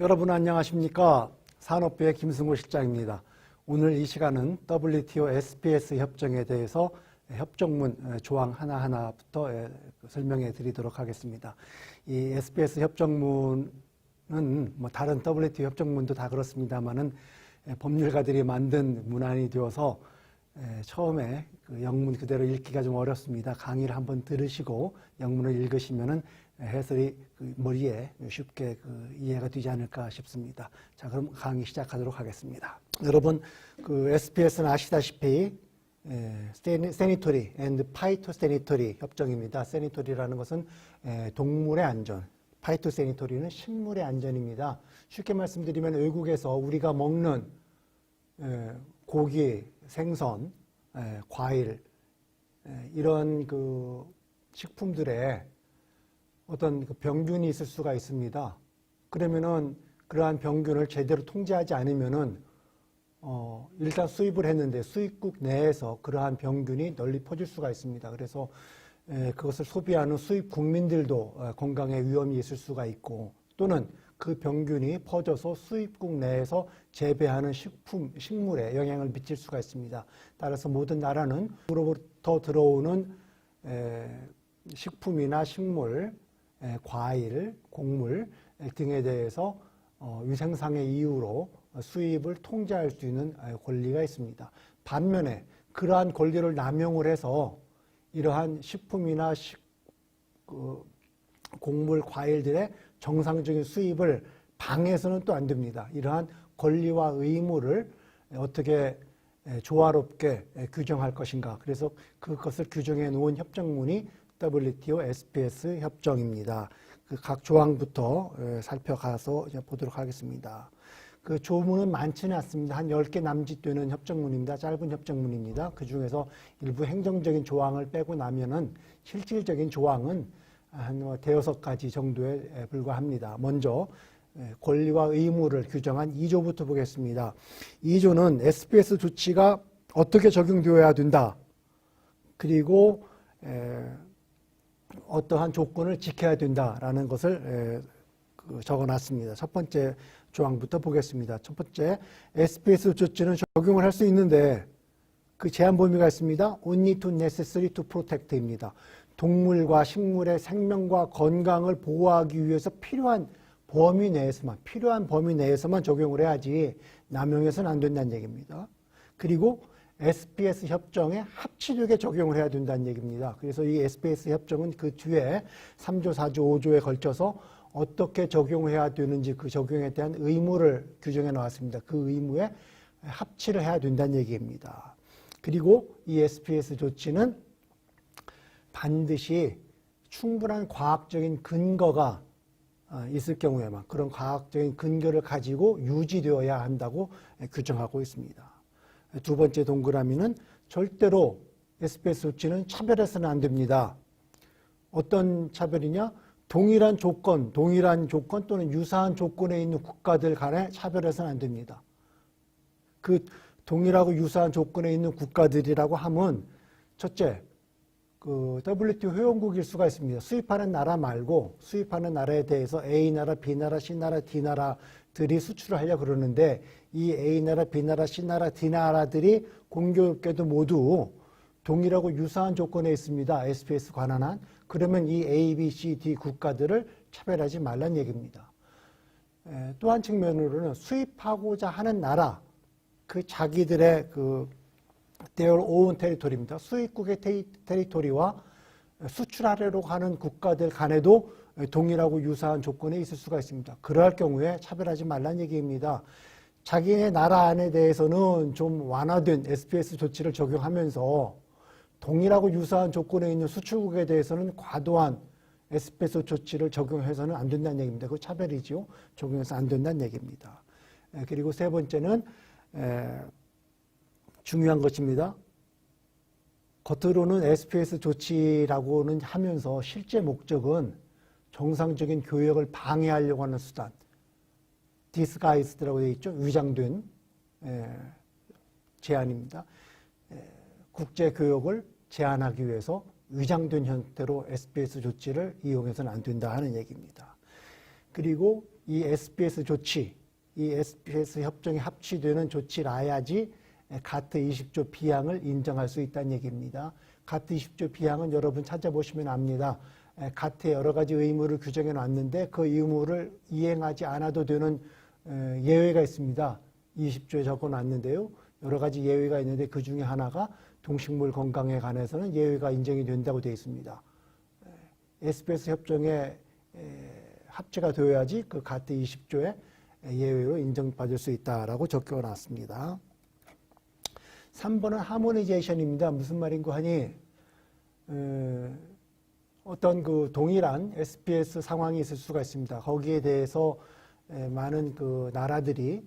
여러분 안녕하십니까? 산업부의 김승호 실장입니다. 오늘 이 시간은 WTO SPS 협정에 대해서 협정문 조항 하나하나부터 설명해 드리도록 하겠습니다. 이 SPS 협정문은 다른 WTO 협정문도 다 그렇습니다만은 법률가들이 만든 문안이 되어서 처음에 그 영문 그대로 읽기가 좀 어렵습니다. 강의를 한번 들으시고 영문을 읽으시면은 해설이 머리에 쉽게 이해가 되지 않을까 싶습니다. 자, 그럼 강의 시작하도록 하겠습니다. 여러분, SPS는 아시다시피 Sanitary and Phytosanitary 협정입니다. Sanitary라는 것은 동물의 안전, Phytosanitary는 식물의 안전입니다. 쉽게 말씀드리면 외국에서 우리가 먹는 고기, 생선, 과일 이런 식품들에 어떤 병균이 있을 수가 있습니다. 그러면은 그러한 병균을 제대로 통제하지 않으면은 일단 수입을 했는데 수입국 내에서 그러한 병균이 널리 퍼질 수가 있습니다. 그래서 그것을 소비하는 수입 국민들도 건강에 위험이 있을 수가 있고, 또는 그 병균이 퍼져서 수입국 내에서 재배하는 식물에 영향을 미칠 수가 있습니다. 따라서 모든 나라는 으로부터 들어오는 식품이나 식물, 과일, 곡물 등에 대해서 위생상의 이유로 수입을 통제할 수 있는 권리가 있습니다. 반면에 그러한 권리를 남용을 해서 이러한 식품이나 곡물, 과일들의 정상적인 수입을 방해해서는 또 안 됩니다. 이러한 권리와 의무를 어떻게 조화롭게 규정할 것인가. 그래서 그것을 규정해 놓은 협정문이 WTO SPS 협정입니다. 각 조항부터 살펴가서 보도록 하겠습니다. 그 조문은 많지는 않습니다. 한 10개 남짓되는 협정문입니다. 짧은 협정문입니다. 그 중에서 일부 행정적인 조항을 빼고 나면은 실질적인 조항은 한 대여섯 가지 정도에 불과합니다. 먼저 권리와 의무를 규정한 2조부터 보겠습니다. 2조는 SPS 조치가 어떻게 적용되어야 된다. 그리고 어떠한 조건을 지켜야 된다라는 것을 적어놨습니다. 첫 번째 조항부터 보겠습니다. 첫 번째, SPS 조치는 적용을 할 수 있는데 그 제한 범위가 있습니다. Only to necessary to protect입니다. 동물과 식물의 생명과 건강을 보호하기 위해서 필요한 범위 내에서만 적용을 해야지 남용해서는 안 된다는 얘기입니다. 그리고 SPS 협정에 합치되게 적용을 해야 된다는 얘기입니다. 그래서 이 SPS 협정은 그 뒤에 3조, 4조, 5조에 걸쳐서 어떻게 적용해야 되는지 그 적용에 대한 의무를 규정해 나왔습니다. 그 의무에 합치를 해야 된다는 얘기입니다. 그리고 이 SPS 조치는 반드시 충분한 과학적인 근거가 있을 경우에만, 그런 과학적인 근거를 가지고 유지되어야 한다고 규정하고 있습니다. 두 번째 동그라미는 절대로 SPS 조치는 차별해서는 안 됩니다. 어떤 차별이냐? 동일한 조건 또는 유사한 조건에 있는 국가들 간에 차별해서는 안 됩니다. 그 동일하고 유사한 조건에 있는 국가들이라고 하면 첫째, WTO 회원국일 수가 있습니다. 수입하는 나라 말고 수입하는 나라에 대해서 A나라, B나라, C나라, D나라들이 수출을 하려고 그러는데 이 A나라, B나라, C나라, D나라들이 공교롭게도 모두 동일하고 유사한 조건에 있습니다. SPS 관한한. 그러면 이 A, B, C, D 국가들을 차별하지 말란 얘기입니다. 또 한 측면으로는 수입하고자 하는 나라, 자기들의 their own territory입니다. 수입국의 테리토리와 수출하려고 하는 국가들 간에도 동일하고 유사한 조건에 있을 수가 있습니다. 그러할 경우에 차별하지 말란 얘기입니다. 자기네 나라 안에 대해서는 좀 완화된 SPS 조치를 적용하면서 동일하고 유사한 조건에 있는 수출국에 대해서는 과도한 SPS 조치를 적용해서는 안 된다는 얘기입니다. 그거 차별이죠. 적용해서 안 된다는 얘기입니다. 그리고 세 번째는 중요한 것입니다. 겉으로는 SPS 조치라고는 하면서 실제 목적은 정상적인 교역을 방해하려고 하는 수단, disguised라고 되어 있죠. 위장된 제한입니다. 국제 교역을 제한하기 위해서 위장된 형태로 SPS 조치를 이용해서는 안 된다 하는 얘기입니다. 그리고 이 SBS 조치, 이 SBS 협정에 합치되는 조치라야지 가트 20조 B항을 인정할 수 있다는 얘기입니다. 가트 20조 B항은 여러분 찾아보시면 압니다. 가트에 여러 가지 의무를 규정해 놨는데 그 의무를 이행하지 않아도 되는 예외가 있습니다. 20조에 적어 놨는데요. 여러 가지 예외가 있는데 그 중에 하나가 동식물 건강에 관해서는 예외가 인정이 된다고 되어 있습니다. SBS 협정에 합체가 되어야지 그 가트 20조에 예외로 인정받을 수 있다라고 적혀 놨습니다. 3번은 하모니제이션입니다. 무슨 말인고 하니 어떤 그 동일한 SPS 상황이 있을 수가 있습니다. 거기에 대해서 많은 그 나라들이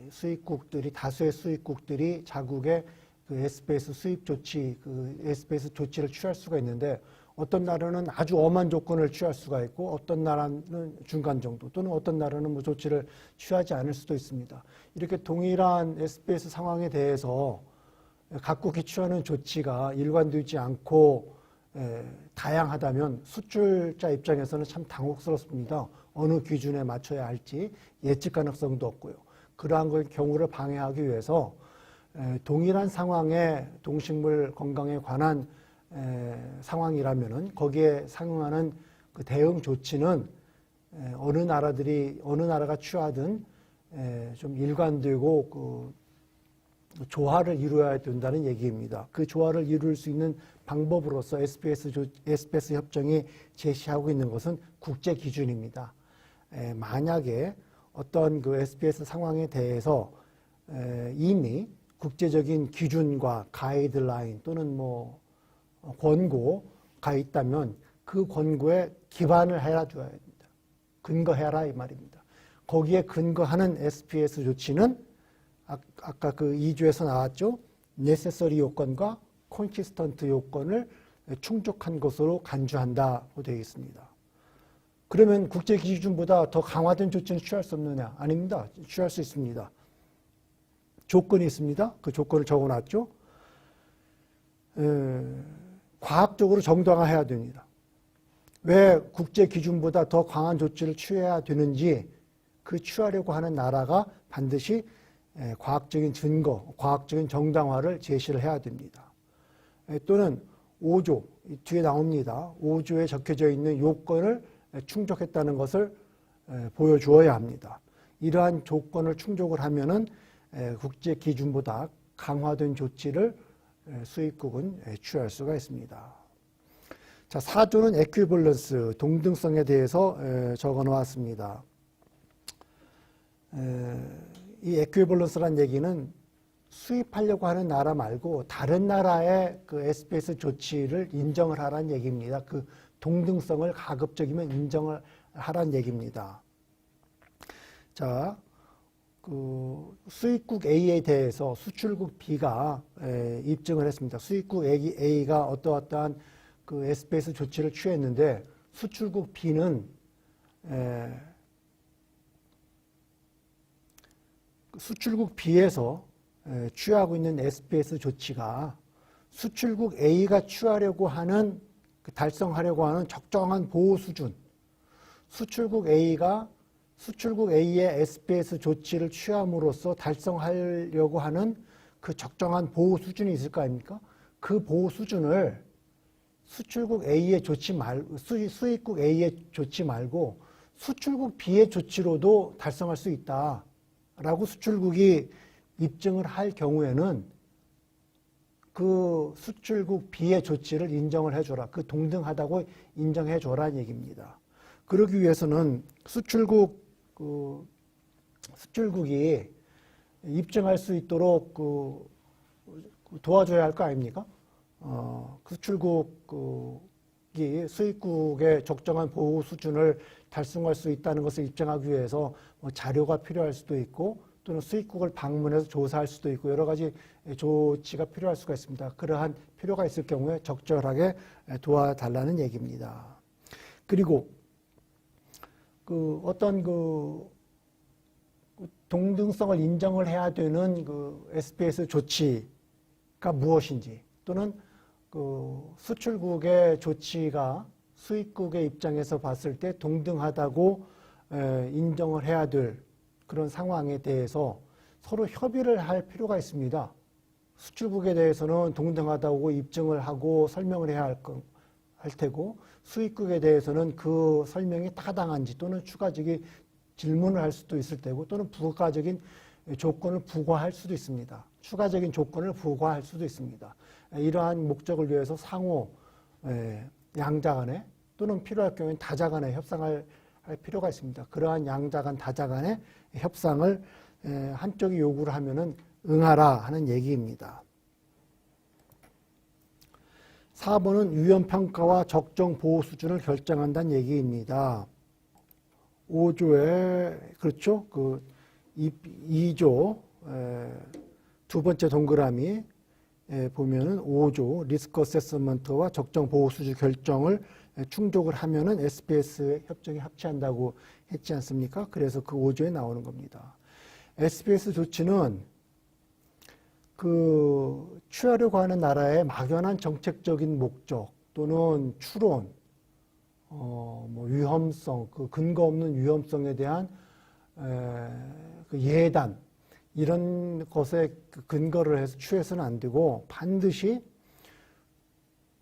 수입국들이 다수의 수입국들이 자국의 그 SPS 수입 조치, 그 SPS 조치를 취할 수가 있는데 어떤 나라는 아주 엄한 조건을 취할 수가 있고 어떤 나라는 중간 정도 또는 어떤 나라는 뭐 조치를 취하지 않을 수도 있습니다. 이렇게 동일한 SPS 상황에 대해서 각국이 취하는 조치가 일관되지 않고 다양하다면 수출자 입장에서는 참 당혹스럽습니다. 어느 기준에 맞춰야 할지 예측 가능성도 없고요. 그러한 경우를 방해하기 위해서 동일한 상황의 동식물 건강에 관한 상황이라면은 거기에 상응하는 그 대응 조치는 어느 나라가 취하든 좀 일관되고 그 조화를 이루어야 된다는 얘기입니다. 그 조화를 이룰 수 있는 방법으로서 SPS 협정이 제시하고 있는 것은 국제 기준입니다. 만약에 어떤 그 SPS 상황에 대해서 이미 국제적인 기준과 가이드라인 또는 뭐 권고가 있다면 그 권고에 기반을 해줘야 됩니다. 근거해라 이 말입니다. 거기에 근거하는 SPS 조치는 아까 그 2조에서 나왔죠. necessary 요건과 consistent 요건을 충족한 것으로 간주한다고 되어 있습니다. 그러면 국제 기준보다 더 강화된 조치는 취할 수 없느냐? 아닙니다. 취할 수 있습니다. 조건이 있습니다. 그 조건을 적어놨죠. 과학적으로 정당화해야 됩니다. 왜 국제 기준보다 더 강한 조치를 취해야 되는지 그 취하려고 하는 나라가 반드시 과학적인 증거, 과학적인 정당화를 제시를 해야 됩니다. 또는 5조, 뒤에 나옵니다. 5조에 적혀져 있는 요건을 충족했다는 것을 보여주어야 합니다. 이러한 조건을 충족을 하면은 국제 기준보다 강화된 조치를 수입국은 취할 수가 있습니다. 자, 4조는 에퀴벌런스, 동등성에 대해서 적어 놓았습니다. 이 에퀴벌런스란 얘기는 수입하려고 하는 나라 말고 다른 나라의 그 SPS 조치를 인정을 하라는 얘기입니다. 그 동등성을 가급적이면 인정을 하라는 얘기입니다. 자, 그 수입국 A에 대해서 수출국 B가 입증을 했습니다. 수입국 A가 어떠한 그 SPS 조치를 취했는데 수출국 B는 수출국 B에서 취하고 있는 SPS 조치가 수출국 A가 취하려고 하는 달성하려고 하는 적정한 보호 수준, 수출국 A가 수출국 A의 SPS 조치를 취함으로써 달성하려고 하는 그 적정한 보호 수준이 있을 거 아닙니까? 그 보호 수준을 수출국 A의 조치 말고, 수입국 A의 조치 말고 수출국 B의 조치로도 달성할 수 있다라고 수출국이 입증을 할 경우에는 그 수출국 B의 조치를 인정을 해줘라. 그 동등하다고 인정해줘라는 얘기입니다. 그러기 위해서는 수출국이 입증할 수 있도록 도와줘야 할 거 아닙니까? 수출국이 수입국의 적정한 보호 수준을 달성할 수 있다는 것을 입증하기 위해서 자료가 필요할 수도 있고 또는 수입국을 방문해서 조사할 수도 있고 여러 가지 조치가 필요할 수가 있습니다. 그러한 필요가 있을 경우에 적절하게 도와달라는 얘기입니다. 그리고 어떤 동등성을 인정을 해야 되는 SPS 조치가 무엇인지 또는 수출국의 조치가 수입국의 입장에서 봤을 때 동등하다고 인정을 해야 될 그런 상황에 대해서 서로 협의를 할 필요가 있습니다. 수출국에 대해서는 동등하다고 입증을 하고 설명을 해야 할 테고, 수입국에 대해서는 그 설명이 타당한지 또는 추가적인 질문을 할 수도 있을 테고, 또는 부가적인 조건을 부과할 수도 있습니다. 추가적인 조건을 부과할 수도 있습니다. 이러한 목적을 위해서 상호 양자 간에 또는 필요할 경우에는 다자 간에 협상을 할 필요가 있습니다. 그러한 양자 간 다자 간의 협상을 한쪽이 요구를 하면은 응하라 하는 얘기입니다. 4번은 위험평가와 적정 보호 수준을 결정한다는 얘기입니다. 5조에, 그렇죠? 그 2조, 두 번째 동그라미 보면은 5조 리스크 어세스먼트와 적정 보호 수준 결정을 충족을 하면은 SPS 협정에 합치한다고 했지 않습니까? 그래서 그 5조에 나오는 겁니다. SPS 조치는 그 취하려고 하는 나라의 막연한 정책적인 목적 또는 추론, 뭐 위험성, 그 근거 없는 위험성에 대한 그 예단 이런 것에 근거를 해서 취해서는 안 되고 반드시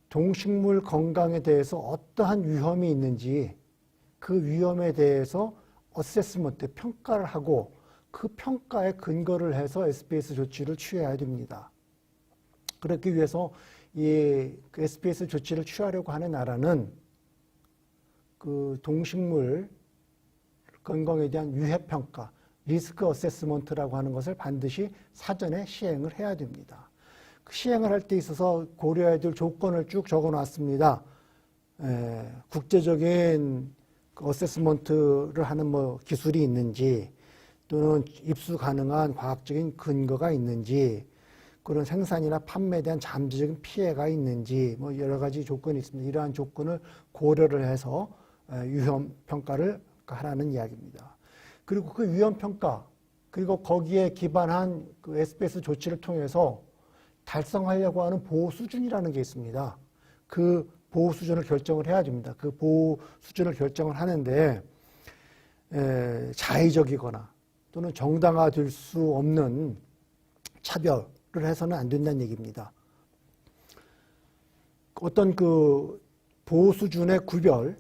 동식물 건강에 대해서 어떠한 위험이 있는지 그 위험에 대해서 어세스먼트 평가를 하고 그 평가에 근거를 해서 SPS 조치를 취해야 됩니다. 그렇기 위해서 이 SPS 조치를 취하려고 하는 나라는 그 동식물 건강에 대한 위해 평가, 리스크 어세스먼트라고 하는 것을 반드시 사전에 시행을 해야 됩니다. 그 시행을 할 때 있어서 고려해야 될 조건을 쭉 적어놨습니다. 국제적인 어세스먼트를 하는 뭐 기술이 있는지 또는 입수 가능한 과학적인 근거가 있는지 그런 생산이나 판매에 대한 잠재적인 피해가 있는지 뭐 여러 가지 조건이 있습니다. 이러한 조건을 고려를 해서 위험 평가를 하라는 이야기입니다. 그리고 그 위험 평가 그리고 거기에 기반한 그 SPS 조치를 통해서 달성하려고 하는 보호 수준이라는 게 있습니다. 그 보호 수준을 결정을 해야 됩니다. 그 보호 수준을 결정을 하는데 자의적이거나 또는 정당화될 수 없는 차별을 해서는 안 된다는 얘기입니다. 어떤 그 보호 수준의 구별을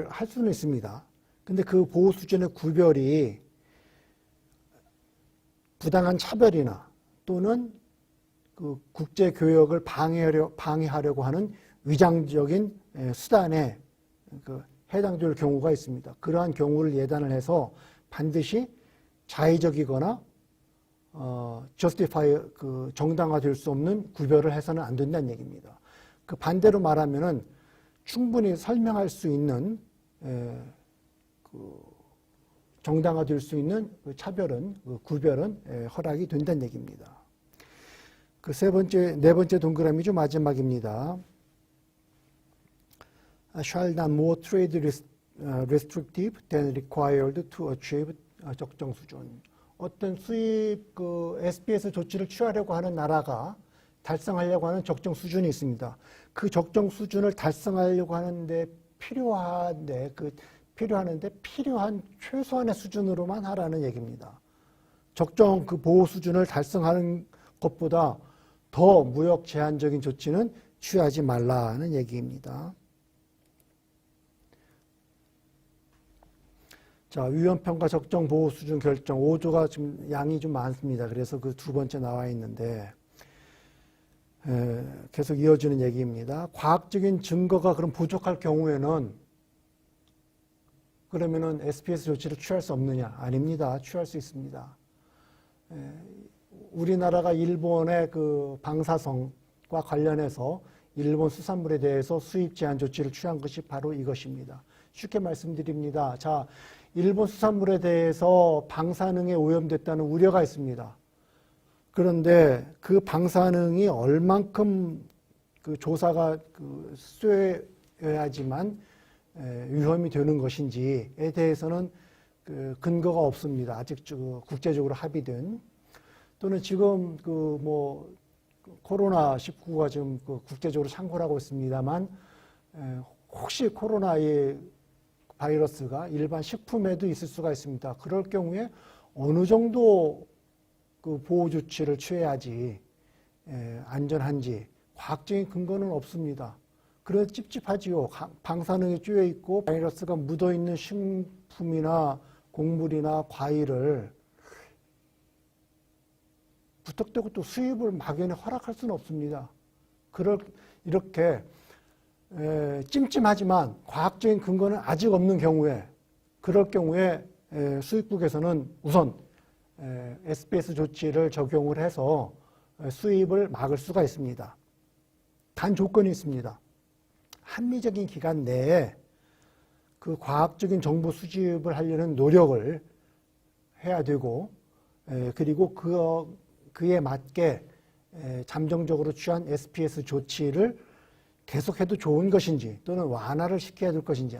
할 수는 있습니다. 근데 그 보호 수준의 구별이 부당한 차별이나 또는 그 국제 교역을 방해하려고 하는 위장적인 수단에 해당될 경우가 있습니다. 그러한 경우를 예단을 해서 반드시 자의적이거나 justify 정당화될 수 없는 구별을 해서는 안 된다는 얘기입니다. 그 반대로 말하면은 충분히 설명할 수 있는 정당화될 수 있는 차별은 구별은 허락이 된다는 얘기입니다. 그 네 번째 동그라미죠. 마지막입니다. shall not more trade restrictive than required to achieve 적정 수준. 어떤 수입 SPS 조치를 취하려고 하는 나라가 달성하려고 하는 적정 수준이 있습니다. 그 적정 수준을 달성하려고 하는데 필요한 최소한의 수준으로만 하라는 얘기입니다. 적정 그 보호 수준을 달성하는 것보다 더 무역 제한적인 조치는 취하지 말라는 얘기입니다. 자, 위험평가 적정 보호 수준 결정 5조가 지금 양이 좀 많습니다. 그래서 그 두 번째 나와 있는데 계속 이어지는 얘기입니다. 과학적인 증거가 그럼 부족할 경우에는 그러면은 SPS 조치를 취할 수 없느냐? 아닙니다. 취할 수 있습니다. 우리나라가 일본의 그 방사성과 관련해서 일본 수산물에 대해서 수입 제한 조치를 취한 것이 바로 이것입니다. 쉽게 말씀드립니다. 자, 일본 수산물에 대해서 방사능에 오염됐다는 우려가 있습니다. 그런데 그 방사능이 얼만큼 그 조사가 수여야지만 위험이 되는 것인지에 대해서는 그 근거가 없습니다. 아직 국제적으로 합의된 또는 지금 코로나19가 지금 국제적으로 창궐하고 있습니다만 혹시 코로나에 바이러스가 일반 식품에도 있을 수가 있습니다. 그럴 경우에 어느 정도 그 보호 조치를 취해야지 안전한지 과학적인 근거는 없습니다. 그래서 찝찝하지요. 방사능이 쪼여 있고 바이러스가 묻어 있는 식품이나 곡물이나 과일을 부탁되고 또 수입을 막연히 허락할 수는 없습니다. 이렇게 찜찜하지만 과학적인 근거는 아직 없는 경우에 그럴 경우에 수입국에서는 우선 SPS 조치를 적용을 해서 수입을 막을 수가 있습니다. 단 조건이 있습니다. 합리적인 기간 내에 그 과학적인 정보 수집을 하려는 노력을 해야 되고 그리고 그에 맞게 잠정적으로 취한 SPS 조치를 계속해도 좋은 것인지 또는 완화를 시켜야 될 것인지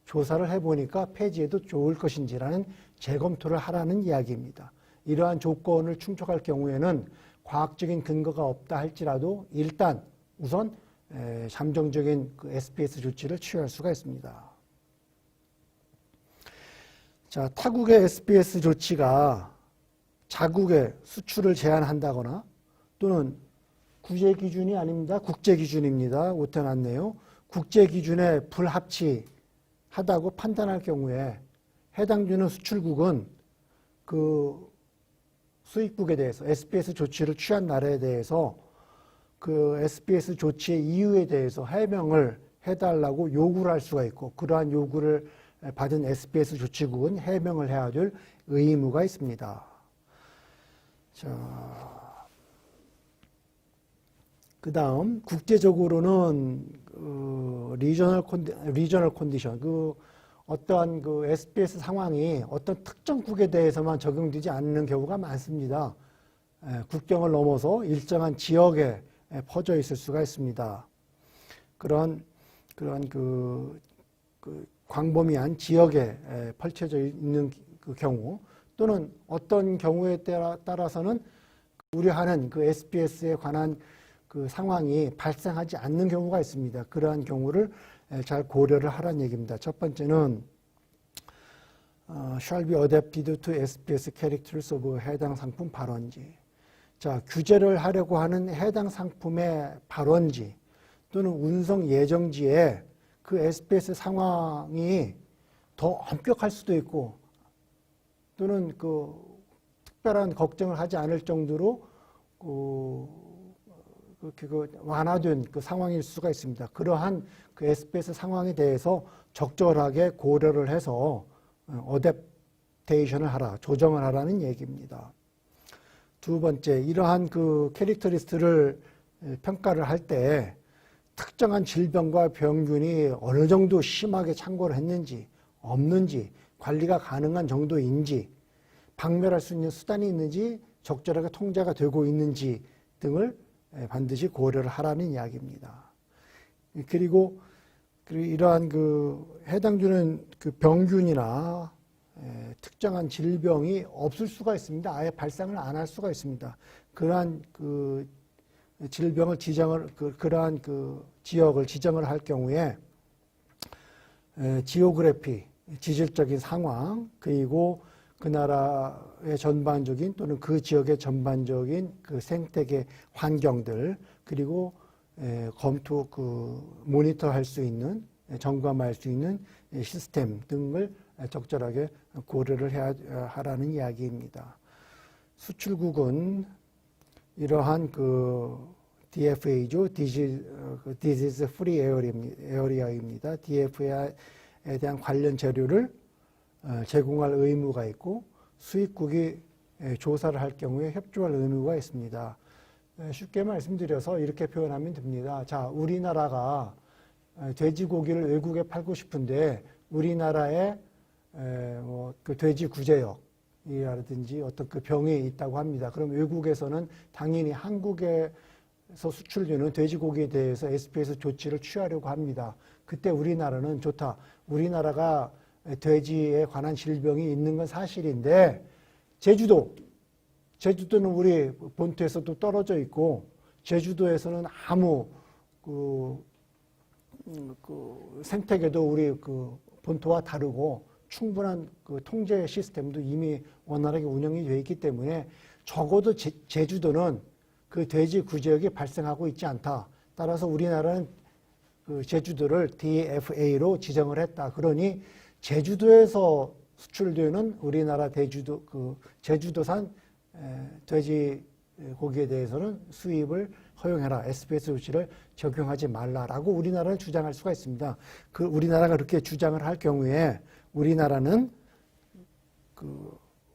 조사를 해보니까 폐지해도 좋을 것인지라는 재검토를 하라는 이야기입니다. 이러한 조건을 충족할 경우에는 과학적인 근거가 없다 할지라도 일단 우선 잠정적인 그 SPS 조치를 취할 수가 있습니다. 자, 타국의 SPS 조치가 자국의 수출을 제한한다거나 또는 구제 기준이 아닙니다. 국제 기준입니다. 오타 났네요. 국제 기준에 불합치하다고 판단할 경우에 해당되는 수출국은 그 수입국에 대해서 SPS 조치를 취한 나라에 대해서 그 SPS 조치의 이유에 대해서 해명을 해달라고 요구를 할 수가 있고 그러한 요구를 받은 SPS 조치국은 해명을 해야 될 의무가 있습니다. 자, 그 다음 국제적으로는 리저널 컨디션 어떠한 그 SPS 상황이 어떤 특정 국에 대해서만 적용되지 않는 경우가 많습니다. 국경을 넘어서 일정한 지역에 퍼져 있을 수가 있습니다. 그런 그 광범위한 지역에 펼쳐져 있는 그 경우 또는 어떤 경우에 따라서는 우려하는 그 SPS에 관한 그 상황이 발생하지 않는 경우가 있습니다. 그러한 경우를 잘 고려를 하라는 얘기입니다. 첫 번째는 shall be adapted to SPS characters of 해당 상품 발원지. 자, 규제를 하려고 하는 해당 상품의 발원지 또는 운송 예정지에 그 SPS 상황이 더 엄격할 수도 있고 또는 그 특별한 걱정을 하지 않을 정도로 완화된 그 상황일 수가 있습니다. 그러한 그 SPS 상황에 대해서 적절하게 고려를 해서 어댑테이션을 하라, 조정을 하라는 얘기입니다. 두 번째, 이러한 그 캐릭터리스트를 평가를 할 때 특정한 질병과 병균이 어느 정도 심하게 창궐을 했는지 없는지 관리가 가능한 정도인지 박멸할 수 있는 수단이 있는지 적절하게 통제가 되고 있는지 등을 반드시 고려를 하라는 이야기입니다. 그리고 이러한 그 해당되는 그 병균이나 특정한 질병이 없을 수가 있습니다. 아예 발생을 안 할 수가 있습니다. 그러한 그 질병을 그러한 그 지역을 지정을 할 경우에 지오그래피, 지질적인 상황, 그리고 그 나라의 전반적인 또는 그 지역의 전반적인 그 생태계 환경들, 그리고 모니터할 수 있는, 점검할 수 있는 시스템 등을 적절하게 고려를 해야 하라는 이야기입니다. 수출국은 이러한 그 DFA죠. Disease Free Area입니다. DFA에 대한 관련 재료를 제공할 의무가 있고 수입국이 조사를 할 경우에 협조할 의무가 있습니다. 쉽게 말씀드려서 이렇게 표현하면 됩니다. 자, 우리나라가 돼지고기를 외국에 팔고 싶은데 우리나라에 그 돼지 구제역이라든지 어떤 그 병이 있다고 합니다. 그럼 외국에서는 당연히 한국에서 수출되는 돼지고기에 대해서 SPS 조치를 취하려고 합니다. 그때 우리나라는 좋다. 우리나라가 돼지에 관한 질병이 있는 건 사실인데 제주도는 우리 본토에서도 떨어져 있고 제주도에서는 아무 그 생태계도 우리 그 본토와 다르고 충분한 그 통제 시스템도 이미 원활하게 운영이 되어 있기 때문에 적어도 제주도는 그 돼지 구제역이 발생하고 있지 않다. 따라서 우리나라는 그 제주도를 DFA로 지정을 했다. 그러니 제주도에서 수출되는 우리나라 제주도산 돼지 고기에 대해서는 수입을 허용해라. SPS 조치를 적용하지 말라라고 우리나라는 주장할 수가 있습니다. 그 우리나라가 그렇게 주장을 할 경우에 우리나라는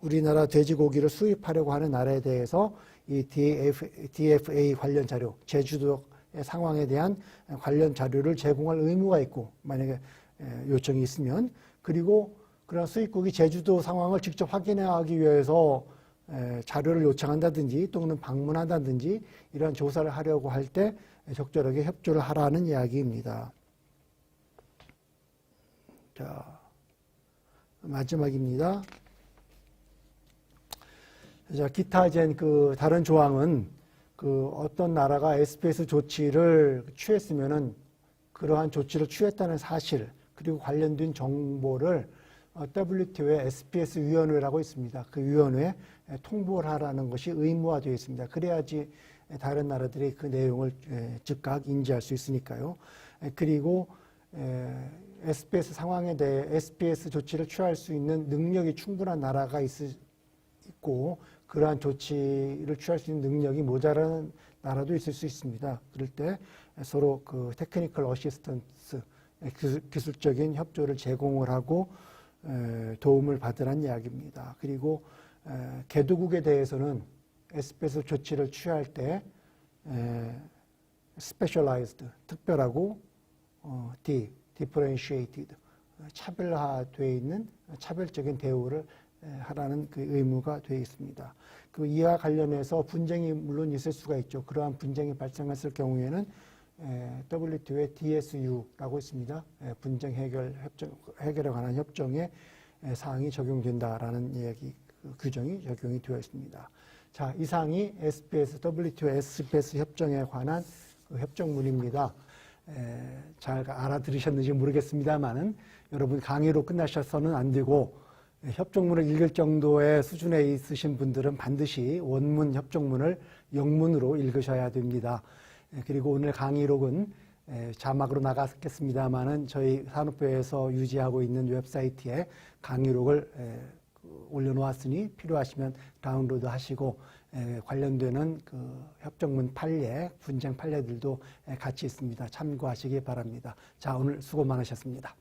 우리나라 돼지고기를 수입하려고 하는 나라에 대해서 이 DFA 관련 자료, 제주도의 상황에 대한 관련 자료를 제공할 의무가 있고, 만약에 요청이 있으면, 그리고 그런 수입국이 제주도 상황을 직접 확인하기 위해서 자료를 요청한다든지 또는 방문한다든지 이런 조사를 하려고 할 때 적절하게 협조를 하라는 이야기입니다. 자, 마지막입니다. 자, 기타 다른 조항은 어떤 나라가 SPS 조치를 취했으면은 그러한 조치를 취했다는 사실, 그리고 관련된 정보를 WTO의 SPS 위원회라고 있습니다. 그 위원회에 통보를 하라는 것이 의무화되어 있습니다. 그래야지 다른 나라들이 그 내용을 즉각 인지할 수 있으니까요. 그리고 SPS 상황에 대해 SPS 조치를 취할 수 있는 능력이 충분한 나라가 있고 그러한 조치를 취할 수 있는 능력이 모자라는 나라도 있을 수 있습니다. 그럴 때 서로 그 테크니컬 어시스턴스, 기술적인 협조를 제공을 하고 도움을 받으란 이야기입니다. 그리고 개도국에 대해서는 SPS 조치를 취할 때 specialized, 특별하고 differentiated, 차별화되어 있는 차별적인 대우를 하라는 그 의무가 되어 있습니다. 그 이와 관련해서 분쟁이 물론 있을 수가 있죠. 그러한 분쟁이 발생했을 경우에는 WTO의 DSU라고 있습니다. 분쟁 해결에 관한 협정에 사항이 적용된다라는 이야기, 규정이 적용이 되어 있습니다. 자, 이상이 WTO SPS 협정에 관한 그 협정문입니다. 잘 알아들으셨는지 모르겠습니다만은 여러분 강의로 끝나셔서는 안 되고 협정문을 읽을 정도의 수준에 있으신 분들은 반드시 원문 협정문을 영문으로 읽으셔야 됩니다. 그리고 오늘 강의록은 자막으로 나갔겠습니다만은 저희 산업부에서 유지하고 있는 웹사이트에 강의록을 올려놓았으니 필요하시면 다운로드 하시고 관련되는 그 협정문 판례, 분쟁 판례들도 같이 있습니다. 참고하시기 바랍니다. 자, 오늘 수고 많으셨습니다.